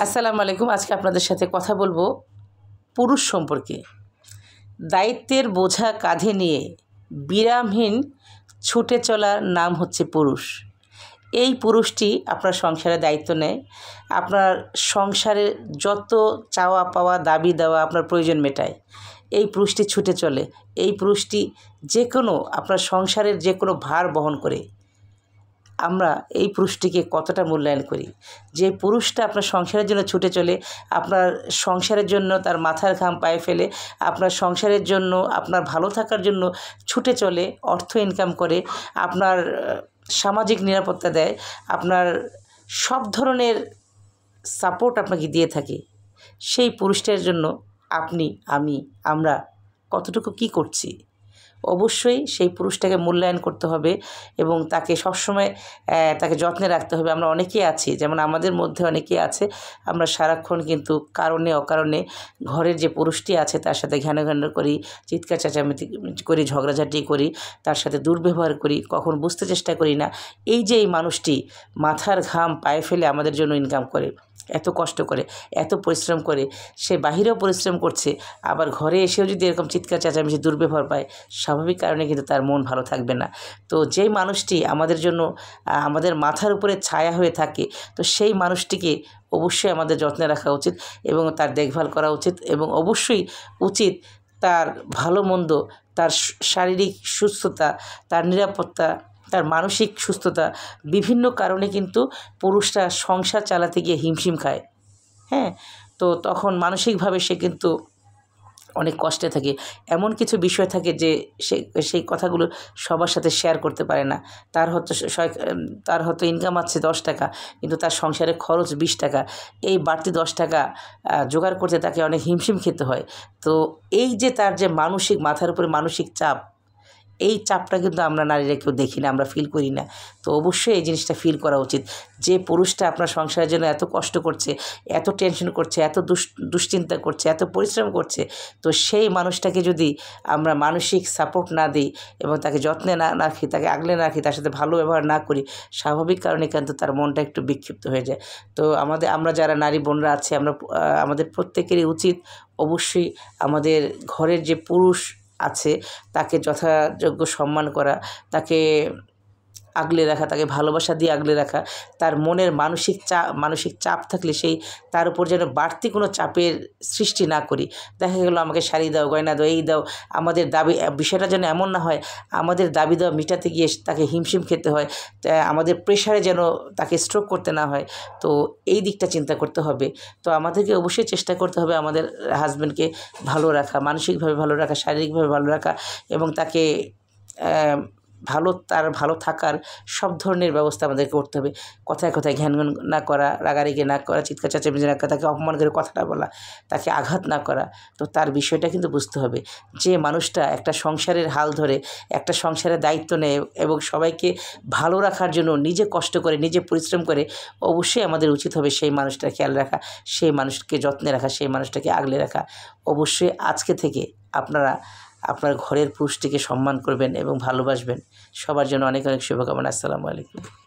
আসসালামু আলাইকুম। আজকে আপনাদের সাথে কথা বলবো পুরুষ সম্পর্কে। দায়িত্বের বোঝা কাঁধে নিয়ে বিরামহীন ছুটে চলার নাম হচ্ছে পুরুষ। এই পুরুষটি আপনার সংসারে দায়িত্ব নেয়, আপনার সংসারের যত চাওয়া পাওয়া দাবি দেওয়া আপনার প্রয়োজন মেটায়। এই পুরুষটি ছুটে চলে, এই পুরুষটি যে কোনো আপনার সংসারের যে কোনো ভার বহন করে। আমরা এই পুরুষটিকে কতটা মূল্যায়ন করি? যে পুরুষটা আপনার সংসারের জন্য ছুটে চলে, আপনার সংসারের জন্য তার মাথার ঘাম পায়ে ফেলে, আপনার সংসারের জন্য আপনার ভালো থাকার জন্য ছুটে চলে, অর্থ ইনকাম করে, আপনার সামাজিক নিরাপত্তা দেয়, আপনার সব ধরনের সাপোর্ট আপনাকে দিয়ে থাকে। সেই পুরুষটার জন্য আপনি, আমরা কতটুকু কী করছি? অবশ্যই সেই পুরুষটাকে মূল্যায়ন করতে হবে এবং তাকে সবসময় তাকে যত্নে রাখতে হবে। আমরা অনেকেই আছি, যেমন আমাদের মধ্যে অনেকেই আছে, আমরা সারাক্ষণ কিন্তু কারণে অকারণে ঘরের যে পুরুষটি আছে তার সাথে ঘ্যানো করি, চিৎকার চেঁচামেচি করি, ঝগড়াঝাটি করি, তার সাথে দুর্ব্যবহার করি, কখন বুঝতে চেষ্টা করি না এই যে এই মানুষটি মাথার ঘাম পায়ে ফেলে আমাদের জন্য ইনকাম করে, এত কষ্ট করে, এত পরিশ্রম করে, সে বাহিরেও পরিশ্রম করছে, আবার ঘরে এসেও যদি এরকম চিৎকার চেঁচামেচি দুর্ব্যবহার পায়, স্বাভাবিক কারণে কিন্তু তার মন ভালো থাকবে না। তো যেই মানুষটি আমাদের জন্য আমাদের মাথার উপরে ছায়া হয়ে থাকে, তো সেই মানুষটিকে অবশ্যই আমাদের যত্নে রাখা উচিত এবং তার দেখভাল করা উচিত এবং অবশ্যই উচিত তার ভালো মন্দ, তার শারীরিক সুস্থতা, তার নিরাপত্তা, তার মানসিক সুস্থতা, বিভিন্ন কারণে কিন্তু পুরুষরা সংসার চালাতে গিয়ে হিমশিম খায়। হ্যাঁ, তো তখন মানসিকভাবে সে কিন্তু অনেক কষ্টে থাকে। এমন কিছু বিষয় থাকে যে সেই কথাগুলো সবার সাথে শেয়ার করতে পারে না। তার হয়তো ইনকাম আছে 10 টাকা, কিন্তু তার সংসারের খরচ 20 টাকা। এই বাড়তি 10 টাকা জোগাড় করতে তাকে অনেক হিমশিম খেতে হয়। তো এই যে তার যে মাথার উপরে মানসিক চাপ, এই চাপটা কিন্তু আমরা নারীরা কেউ দেখি না, আমরা ফিল করি না। তো অবশ্যই এই জিনিসটা ফিল করা উচিত। যে পুরুষটা আপনার সংসারের জন্য এত কষ্ট করছে, এত টেনশন করছে, এত দুশ্চিন্তা করছে, এত পরিশ্রম করছে, তো সেই মানুষটাকে যদি আমরা মানসিক সাপোর্ট না দিই এবং তাকে যত্নে না রাখি, তাকে আগলে না রাখি, তার সাথে ভালো ব্যবহার না করি, স্বাভাবিক কারণে কিন্তু তার মনটা একটু বিক্ষিপ্ত হয়ে যায়। তো আমরা যারা নারী বোনরা আছি, আমাদের প্রত্যেকেরই উচিত অবশ্যই আমাদের ঘরের যে পুরুষ আছে তাকে যথাযোগ্য সম্মান করা, তাকে আগলে রাখা, তাকে ভালোবাসা দিয়ে আগলে রাখা। তার মনের মানসিক চাপ থাকলে তার উপর যেন বাড়তি কোনো চাপের সৃষ্টি না করি। দেখা গেলো আমাকে শাড়ি দাও, গয়না দাও, এই দাও, আমাদের দাবি, বিষয়টা যেন এমন না হয় আমাদের দাবি দেওয়া মেটাতে গিয়ে তাকে হিমশিম খেতে হয়, আমাদের প্রেশারে যেন তাকে স্ট্রোক করতে না হয়। তো এই দিকটা চিন্তা করতে হবে। তো আমাদেরকে অবশ্যই চেষ্টা করতে হবে আমাদের হাজব্যান্ডকে ভালো রাখা, মানসিকভাবে ভালো রাখা, শারীরিকভাবে ভালো রাখা এবং তাকে তার ভালো থাকার সব ধরনের ব্যবস্থা আমাদেরকে করতে হবে। কথায় কথায় ঘ্যান না করা, রাগারাগি না করা, চিৎকার চেঁচামেচি না করা, তাকে অপমান করে কথাটা বলা, তাকে আঘাত না করা। তো তার বিষয়টা কিন্তু বুঝতে হবে। যে মানুষটা একটা সংসারের হাল ধরে, একটা সংসারের দায়িত্ব নেয় এবং সবাইকে ভালো রাখার জন্য নিজে কষ্ট করে, নিজে পরিশ্রম করে, অবশ্যই আমাদের উচিত হবে সেই মানুষটার খেয়াল রাখা, সেই মানুষকে যত্নে রাখা, সেই মানুষটাকে আগলে রাখা। অবশ্যই আজকে থেকে আপনারা আপনার ঘরের পুরুষটিকে সম্মান করবেন এবং ভালোবাসবেন। সবার জন্য অনেক অনেক শুভকামনা। আসসালামু আলাইকুম।